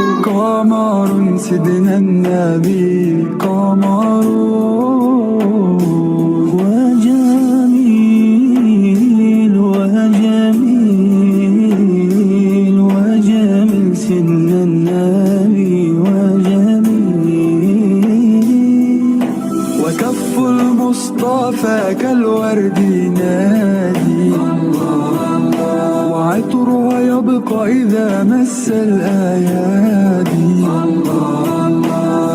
قمر سيدنا النبي قمر وجميل وجميل وجميل سيدنا النبي وجميل وكف المصطفى كالورد نادي وعطرها يبقى إذا مس الأيادي.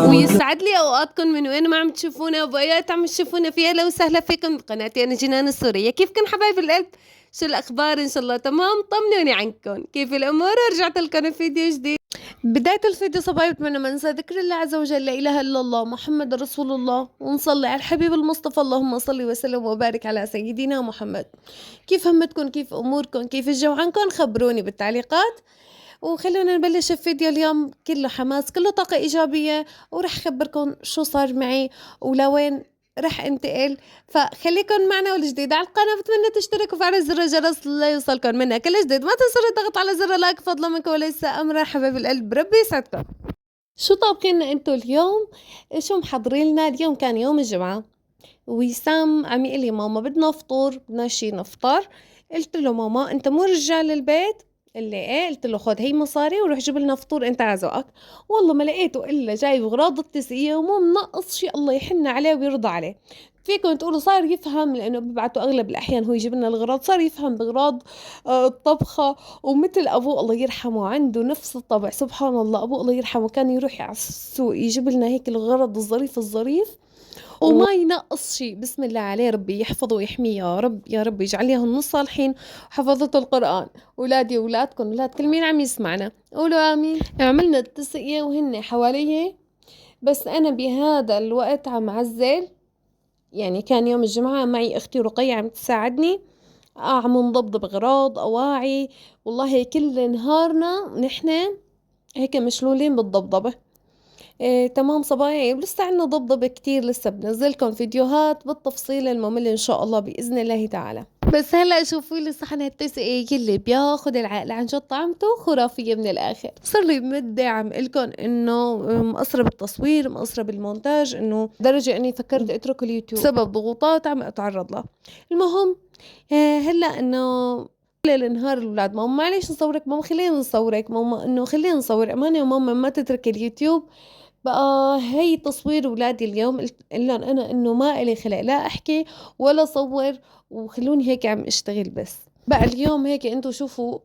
ويسعد لي اوقاتكم من وين ما عم تشوفونا وبايات عم تشوفونا فيها. لو وسهلا فيكم بقناتي انا جنان السورية. كيفكم حبايب القلب؟ شو الاخبار؟ ان شاء الله تمام. طمنوني عنكم، كيف الامور؟ رجعت لكم فيديو جديد. بداية الفيديو صبايا بتمنى ما ننسى ذكر الله عز وجل، لا اله الا الله محمد رسول الله، ونصلي على الحبيب المصطفى اللهم صل وسلم وبارك على سيدنا محمد. كيف همتكم؟ كيف اموركم؟ كيف الجو عنكم؟ خبروني بالتعليقات. وخلونا نبلش الفيديو اليوم كله حماس كله طاقة إيجابية، ورح أخبركم شو صار معي ولوين رح انتقل. فخليكن معنا، والجديد على القناة بتمنى تشتركوا وفعلوا زر الجرس ليوصلكم منا كل جديد. ما تنسوا الضغط على زر لايك فضلا منكم وليس أمرا حبايب القلب. ربي يسعدكم. شو طابخين انتو اليوم؟ شو محضرين لنا اليوم؟ كان يوم الجمعة، وسام عم يقول لي ماما بدنا فطور، بدنا شي نفطر. قلت له ماما انت مو رجال البيت؟ اللي ايه؟ قلت له خد هي مصاري وروح جيب لنا فطور انت على ذوقك. والله ما لقيته الا جايب اغراض التسقيه ومو منقص شيء، الله يحن عليه ويرضى عليه. فيكم تقولوا صار يفهم، لانه ببعته اغلب الاحيان هو يجيب لنا الاغراض، صار يفهم باغراض الطبخه. ومثل ابوه الله يرحمه عنده نفس الطبع، سبحان الله. ابوه الله يرحمه كان يروح على السوق يجيب لنا هيك الغرض الظريف وما ينقص شيء. بسم الله عليه، ربي يحفظه ويحميه يا رب، يا رب يجعليهم من الصالحين وحفظة القرآن. أولادي وأولادكم، أولاد كل مين عم يسمعنا قولوا آمين. عملنا التسقية وهن حواليه، بس أنا بهذا الوقت عم عزل. يعني كان يوم الجمعة، معي أختي رقية عم تساعدني، عم نضبضب أغراض أواعي. والله كل نهارنا نحن هيك مشلولين بالضبضبة. تمام صبايا، ولسه عنا ضبضب كتير، لسه بنزلكم فيديوهات بالتفصيل الممل ان شاء الله بإذن الله تعالى. بس هلا شوفوا لي صحن التسقية اللي بياخد العقل، عن جد طعمته خرافية من الآخر. صار لي مدة عم قلكن انه مقصرة بالتصوير، مقصرة بالمونتاج، انه درجة اني فكرت اترك اليوتيوب بسبب ضغوطات عم اتعرض لها. المهم هلا انه ليل نهار الاولاد ماما معلش نصورك، ماما خلينا نصورك، ماما انه خلينا نصور امانه، وماما ما تترك اليوتيوب. بقى هي تصوير ولادي اليوم. قلت لهم انا انه ما الي خلق لا احكي ولا صور، وخلوني هيك عم اشتغل. بس بقى اليوم هيك انتوا شوفوا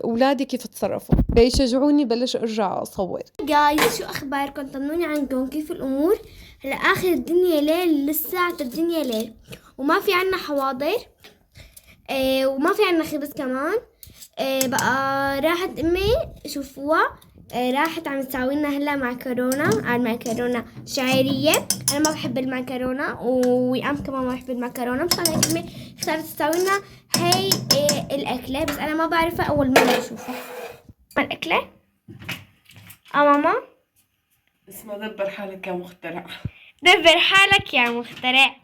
اولادي كيف تصرفوا، بيشجعوني بلش ارجع اصور. جايز شو اخباركم؟ طمنوني عنكم، كيف الامور؟ هلا اخر الدنيا ليل، لسه الدنيا ليل وما في عنا حواضر، وما في عنا خبز كمان. بقى راحت امي شوفوها، راحت عم تساوي لنا هلا معكرونه شعيريه. انا ما بحب المعكرونه، ويام كمان ما بحب المعكرونه، مشان هيك امي اختارت تساوي لنا هي الاكله. بس انا ما بعرفها، اول مره اشوفها الاكله. ماما اسمها دبر حالك يا مخترع. دبر حالك يا مخترع،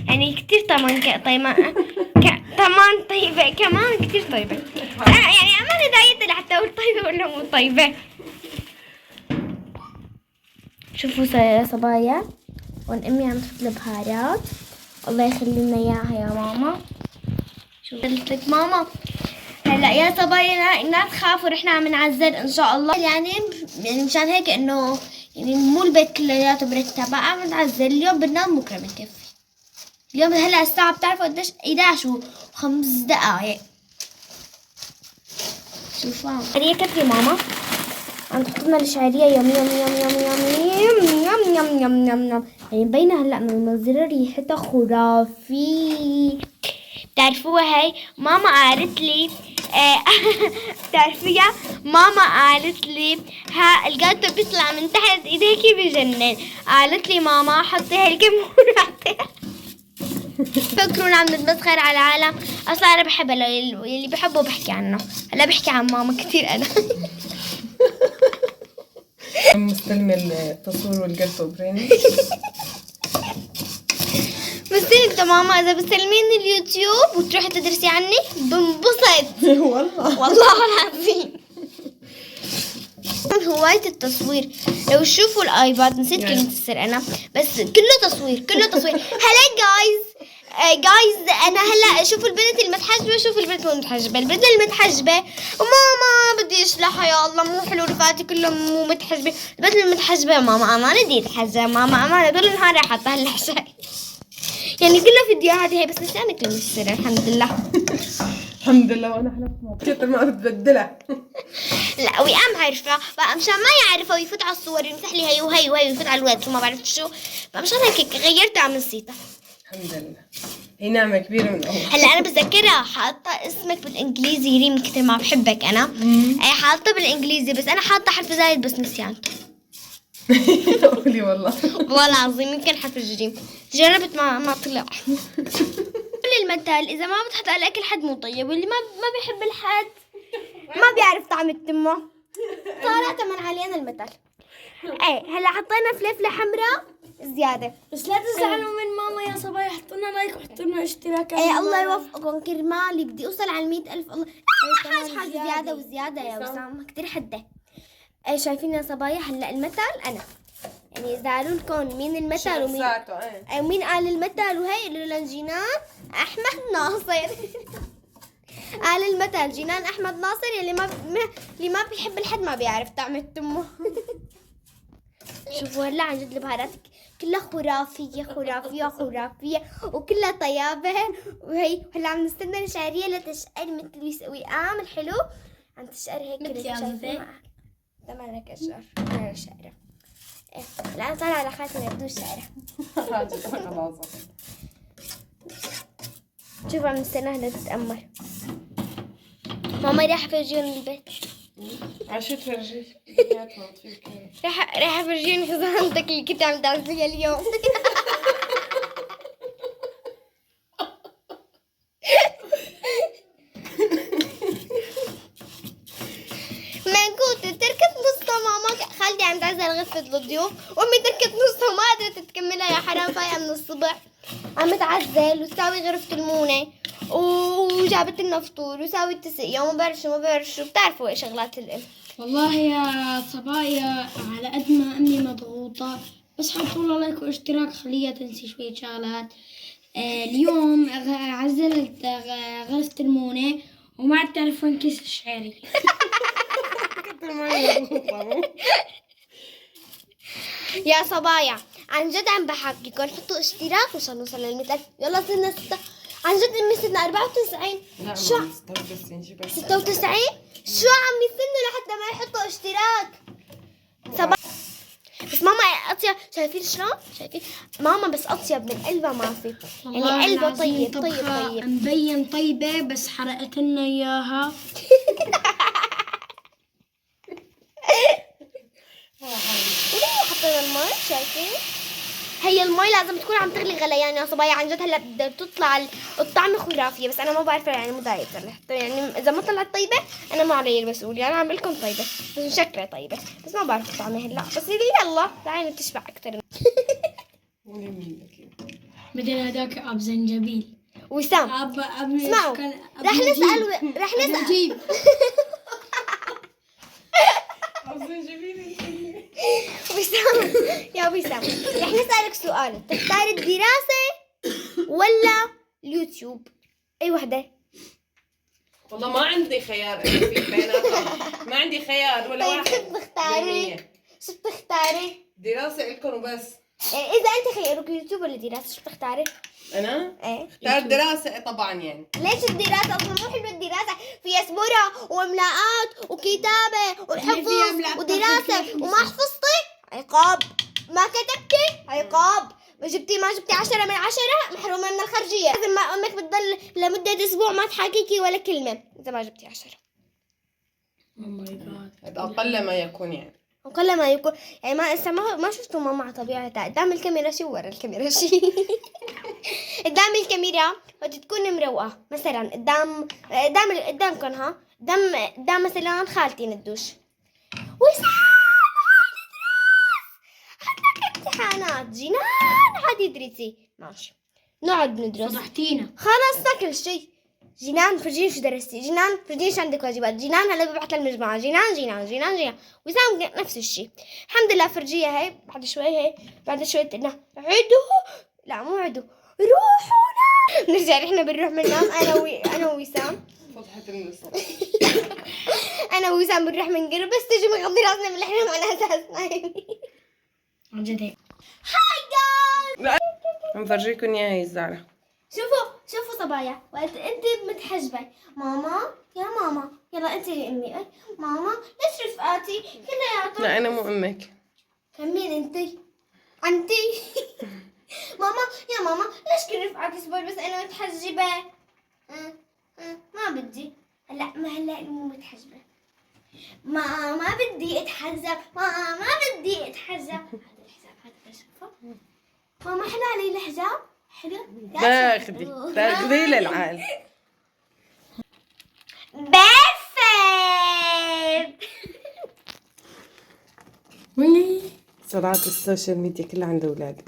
يعني كتير طمان طمان طيبة، كمان كتير طيبة. يعني أمانة دايت لحتى أقول طيبة ولا مو طيبة. شوفوا يا صبايا، وان أمي عم تحط البهارات، الله يخلي لنا إياها يا ماما. شو قلت لك ماما؟ هلا يا صبايا لا تخافوا، رحنا عم نعزل إن شاء الله. يعني مشان هيك إنه يعني مو البيت كلياته مرتب، عم نعزل. اليوم بننام بكرة بنكفي. اليوم هلا الساعة بتعرفوا قديش؟ 11:05. شوفوا شعرية كتري ماما عم تحط لنا الشعرية. يم يم يم يم يم يم يم يم يم يم. يعني مبينة هلا من المنظر ريحتها خرافي. بتعرفوها هاي؟ ماما قالت لي بتعرفيها؟ ماما قالت لي ها الجاتو بيطلع من تحت ايديكي بجنن. قالت لي ماما حطي هاي الكمون. فكرون عم نتمسخر على العالم، اصلا انا بحب اللي بحبه بحكي عنه. هلا بحكي عن ماما كتير انا. مستلمة التصوير والقلب وبريني. مستلمت ماما، اذا بتسلميني اليوتيوب وتروحي تدرسي عني بنبسط. والله والله العظيم. هواية التصوير. لو تشوفوا الايباد نسيت كلمة السر انا، بس كله تصوير كله تصوير. هلا جايز انا هلا شوفوا البنت المتحجبة، شوفوا البنت المتحجبة، البنت المتحجبة ماما بدي اشلحها يا الله مو حلو، رفقاتي كلهم مو متحجبة. البنت المتحجبة ماما امانة بدي اتحجب، ماما امانة طول النهار راح احطها الحشاي. يعني كلها فيديوهات هي، بس نسينا كلمة السر الحمد لله. الحمد لله. وانا حلفت كتر ما بتبدلها. لا وقام عارفة بقى مشان ما يعرفوا يفوت على الصور يمسح لي هي وهي ويفوت على الواتس وما بعرفت شو، بقى مشان هيك غيرتها عم نسيتها. الحمد لله، هي نعمة كبيرة من أول. هلا انا بتذكرها حاطه اسمك بالانجليزي ريم كتير ما بحبك انا. حاطه بالانجليزي بس انا حاطه حرف زايد بس نسيانته. قولي والله. والله العظيم يمكن حرف الجيم جربت ما طلع. كل المثل اذا ما بتحط على الاكل حد مو طيب، واللي ما بيحب الحد ما بيعرف طعم التمه. طلعت من علينا المثل. ايه هلا حطينا فلفله حمراء زياده، بس لا تزعلوا من ماما يا صبايا، حطوا لنا لايك وحطوا لنا اشتراك. ايه الله يوفقكم كرمالي بدي اوصل على 100,000. الله حاجة زيادة وزيادة يا وسام كتير حدة. ايه شايفين يا صبايا هلا المثل انا يعني اذا قالوا لكم مين المثل ومين قال المثل وهي قالوا لنا جنان احمد ناصر. قال المثل جنان احمد ناصر اللي ما بيحب الحد ما بيعرف طعم التمه. شوفوا هلا عن جد البهارات كلها خرافية خرافية خرافية وكلها طيابة. وهي هلا عم نستنى الشعرية لتشقر مثل بيسوي عامل حلو، عم تشقر هيك شايفين تمام هيك الشعر على الشعرة. ايه لا طالع على خاتم بدون شعرة. شوفوا عم نستناها لتتأمر. ماما راح فرجيهم البيت. عشان تفرجيك راح افرجيهم خزانتك اللي كنت عم تعمل فيها اليوم. ما كنت تركت نصها ماما، خالتي عم تعزل غرفة الضيوف وامي تركت نصها ما قدرت تكملها يا حرام، فايقة من الصبح عم تعزل وتساوي غرفة المونة وجابت لنا فطور وساوي تسقية وما بعرف شو بتعرفوا ايه شغلات الام. والله يا صبايا على قد ما امي مضغوطة بس حطوا لها لايك واشتراك خليها تنسي شوية شغلات. اليوم عزلت غرفة المونة وما عاد تعرف وين كيس الشعري. يا صبايا عن جد عم بحكيكم حطوا اشتراك مشان نوصل لل100,000. يلا صرنا عن جد امي صرنا 94. لا شو 96 شو عم يستنوا لحتى ما يحطوا اشتراك. بس ماما اطيب، شايفين شلون؟ شايفين ماما بس اطيب من قلبها ما في، يعني قلبها طيب طيب طيب مبين طيبة بس حرقت لنا اياها. وليه حطينا المي؟ شايفين هي المي لازم تكون عم تغلي غليان يا صبايا. عن جد هلا بدها تطلع الطعم خرافيه، بس انا ما بعرف يعني مو دايت يعني اذا ما طلعت طيبه انا ما علي المسؤوليه، انا عم لكم طيبه بس شكلها طيبه بس ما بعرف طعمها هلا. بس يلا تعالي تشبع اكثر. بدنا هداك اب زنجبيل وسام اسمعوا رح نسأل وسام يا وسام رح نسألك سؤال، تختار الدراسة ولا اليوتيوب؟ أي وحدة؟ والله ما عندي خيار في بيناتهم، ما عندي خيار ولا واحد. شو بتختاري؟ دراسة إلكم وبس. يعني إذا أنت خيروك يوتيوب ولا دراسة شو بتختاري؟ أنا؟ إيه اختار دراسة طبعا. يعني ليش الدراسة؟ أصلا مو حلوة الدراسة، فيها سبورة وإملاءات وكتابة وحفظ ودراسة وما حفظتي عقاب، ما كتبتي عقاب، ما جبتي 10 من 10 محرومة من الخرجية. لازم ما أمك بتضل لمدة أسبوع ما تحاكيكي ولا كلمة إذا ما جبتي 10. Oh my god. هذا أقل ما يكون يعني. وكل ما يكون يعني ما شفتوا ماما على طبيعتها قدام الكاميرا شي ورا الكاميرا شي. قدام الكاميرا بدها تكون مروقة، مثلا قدامكم ها قدام مثلا خالتي ندوش وسام عندك امتحانات جنان عادي ادرسي ماشي نقعد ندرس فضحتينا. خلصنا كل شيء جنان فرجيني شو درستي، جنان فرجيني شو عندك واجبات، جنان هلا ببعث للمجموعة، جنان جنان جنان جنان. وسام نفس الشيء. الحمد لله فرجيها هي بعد شوي، هي بعد شوي قلنا عدوا، لا مو عدوا، روحوا نرجع نحن بنروح بننام انا ووسام. فتحت النص. انا ووسام بنروح بنقرب بس تجي مغضي راسنا من الحلم على اساس نايمين. عن جد هيك. هاي جايز، بنفرجيكم اياها هي الزعرة. شوفوا صبايا، وقت انت متحجبة ماما، يا ماما يلا انت يا امي، ماما ليش رفقاتي كلياتهم؟ لا انا مو امك. كمين انتي ماما يا ماما ليش كل رفقاتي سبور بس انا متحجبة؟ ما بدي هلا، هلا مو متحجبة، ما بدي اتحجب، ما بدي اتحجب. هذا الحجاب هذا شوفه ماما حلو علي الحجاب، حلو تاخذي للعال. بيرفكت. صراحة السوشيال ميديا كلها عند اولادي.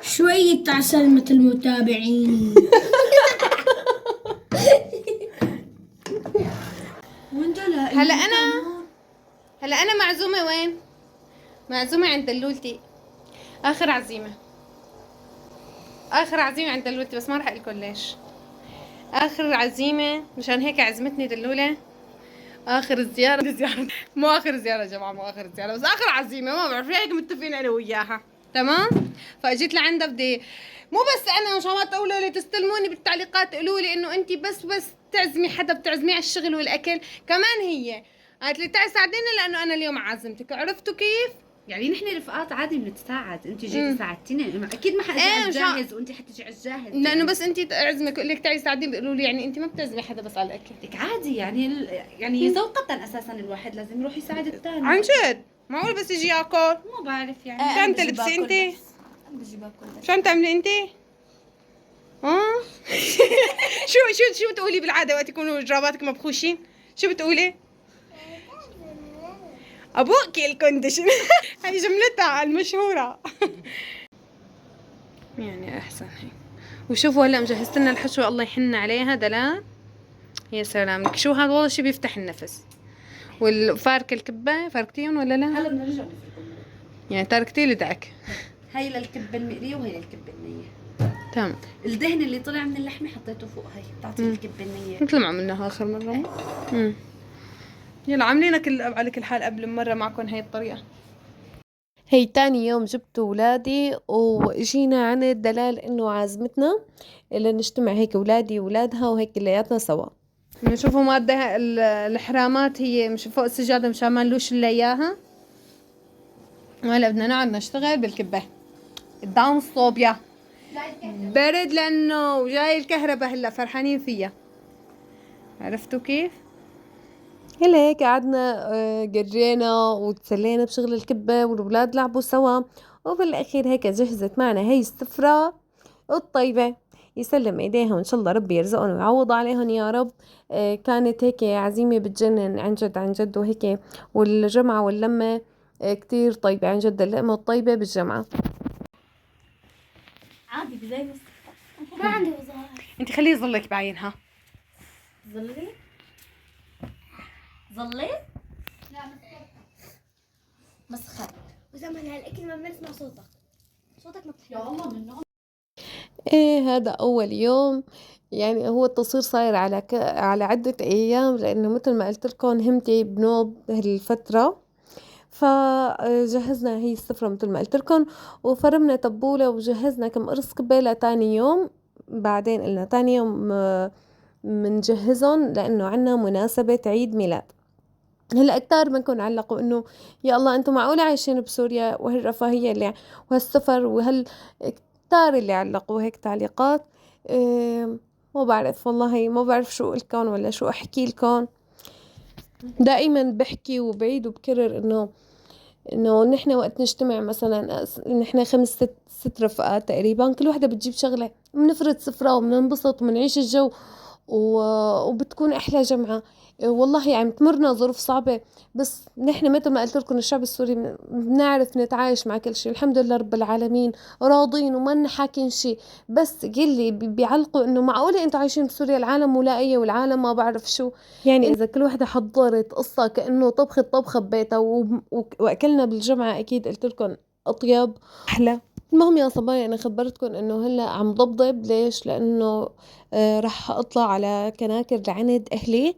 شوية عسل مثل المتابعين. وانت لا. هلا انا معزومه وين؟ معزومه عند دلولتي. اخر عزيمه عند دلولتي، بس ما راح اقول لكم ليش. اخر عزيمه، مشان هيك عزمتني دلوله. اخر الزياره مو اخر زياره يا جماعه، مو اخر زياره، بس اخر عزيمه، ما بعرف هيك متفقين انا وياها. تمام. فاجيت لعندها بدي مو بس انا مشان ما تقولوا لي تستلموني بالتعليقات تقولوا لي انه انت بس تعزمي حدا، بتعزميه على الشغل والاكل. كمان هي قالت لي تعي ساعديني لانه انا اليوم عازمتك. عرفتوا كيف؟ يعني نحن رفقات عادي بنتساعد، انت جيتي ساعدتيني، اكيد ما حاجي على الجاهز وانت حتجي على الجاهز. لانه بس انت اعزمك اقول لك تعي ساعديني، بيقولوا لي يعني انت ما بتعزمي حدا بس على الاكل. لك عادي يعني ذوقة اساسا الواحد لازم يروح يساعد الثاني. عن جد معقول بس يجي ياكل؟ مو بعرف يعني. شو عم تلبسي انت؟ بجي باكل بس. شو عم تعملي انت؟ شو بتقولي بالعاده وقت يكونوا جراباتك مبخوشين؟ شو بتقولي؟ ابوكي الكونديشن. هاي جملتها المشهوره. يعني احسن هيك. وشوفوا هلا مجهزت لنا الحشوه، الله يحن عليها دلال. يا سلام لك، شو هذا والله شي بيفتح النفس. والفاركه الكبه فاركتيهم ولا لا؟ هلا بنرجع نفركم. يعني تركتي لي دعك. هي للكبه المقليه وهي للكبه النيه. تمام. الدهن اللي طلع من اللحمه حطيته فوق هي بتعطي الكبه النيه مثل ما عملناها اخر مره. يلا عاملينك على كل حال قبل مرة معكم هاي الطريقة. هي تاني يوم جبت ولادي وجينا عند دلال انه عازمتنا اللي نجتمع هيك ولادي وولادها وهيك كلياتنا سوا. نشوفوا مادة الحرامات هي مش فوق السجادة مشان ما نلوش الا اياها. وهلا بدنا نقعد نشتغل بالكبة. الداون صوبيا برد لانه جاي الكهرباء هلا فرحانين فيها. عرفتوا كيف؟ هلا هيك قعدنا قرينا وتسلينا بشغل الكبة والولاد لعبوا سوا، وبالأخير هيك جهزت معنا هي السفرة الطيبة. يسلم ايديها وان شاء الله ربي يرزقهم ويعوض عليهم يا رب. كانت هيك عزيمة بتجنن عن جد عن جد، وهيك والجمعة واللمة كتير طيبة عن جد، اللقمة الطيبة بالجمعة. عادي بزي بس ما عندي وظائف. انت خليه يظلك بعينها. ظلي لا مسخر. وزمان هالاكل ما بنسمع صوتك ما بتحكي. يا الله منه. ايه هذا اول يوم، يعني هو التصوير صاير على عدة ايام، لانه مثل ما قلت لكم همتي بنوب هالفترة، فجهزنا هي السفرة مثل ما قلت لكم، وفرمنا تبولة وجهزنا كم قرص كبة لتاني يوم. بعدين قلنا تاني يوم منجهزهم لانه عنا مناسبة عيد ميلاد. هلا كتار منكم علقوا انه يا الله انتم معقولة عايشين بسوريا وهالرفاهية اللي وهالسفر كتار اللي علقوا هيك تعليقات. ما بعرف والله، ما بعرف شو لكم ولا شو احكي لكم. دائما بحكي وبعيد وبكرر انه نحن وقت نجتمع مثلا نحن 5-6 رفقات تقريبا، كل وحده بتجيب شغله، بنفرد سفره وبننبسط وبنعيش الجو وبتكون احلى جمعه. والله يعني تمرنا ظروف صعبة، بس نحن مثل ما قلت لكم الشعب السوري بنعرف نتعايش مع كل شيء الحمد لله رب العالمين، راضين وما حاكين شيء. بس يلي بيعلقوا انه معقولة انتوا عايشين بسوريا العالم ملائية والعالم ما بعرف شو، يعني اذا كل وحدة حضرت قصة كأنه طبخت طبخة ببيتها واكلنا بالجمعة اكيد قلت لكم اطيب احلى. المهم يا صبايا انا خبرتكم انه هلا عم ضبضب. ليش؟ لانه رح اطلع على كناكر لعند اهلي،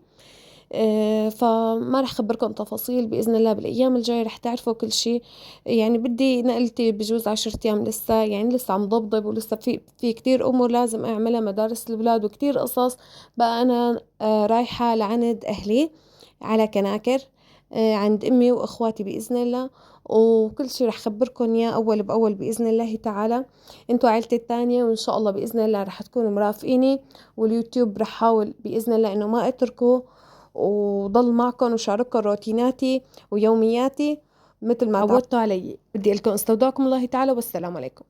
فما رح خبركم تفاصيل. بإذن الله بالأيام الجاية رح تعرفوا كل شيء. يعني بدي نقلتي بجوز 10 أيام لسه، يعني لسه عم ضبضب ولسه في كتير أمور لازم أعملها، مدارس الأولاد وكتير قصص. بقى أنا رايحة لعند أهلي على كناكر عند أمي وأخواتي بإذن الله، وكل شي رح خبركن إياه أول بأول بإذن الله تعالى. انتوا عيلتي التانية، وإن شاء الله بإذن الله رح تكونوا مرافقيني، واليوتيوب رح حاول بإذن الله إنه ما أتركه وضل معكم وشارككم روتيناتي ويومياتي مثل ما عودتوا علي. بدي لكم استودعكم الله تعالى والسلام عليكم.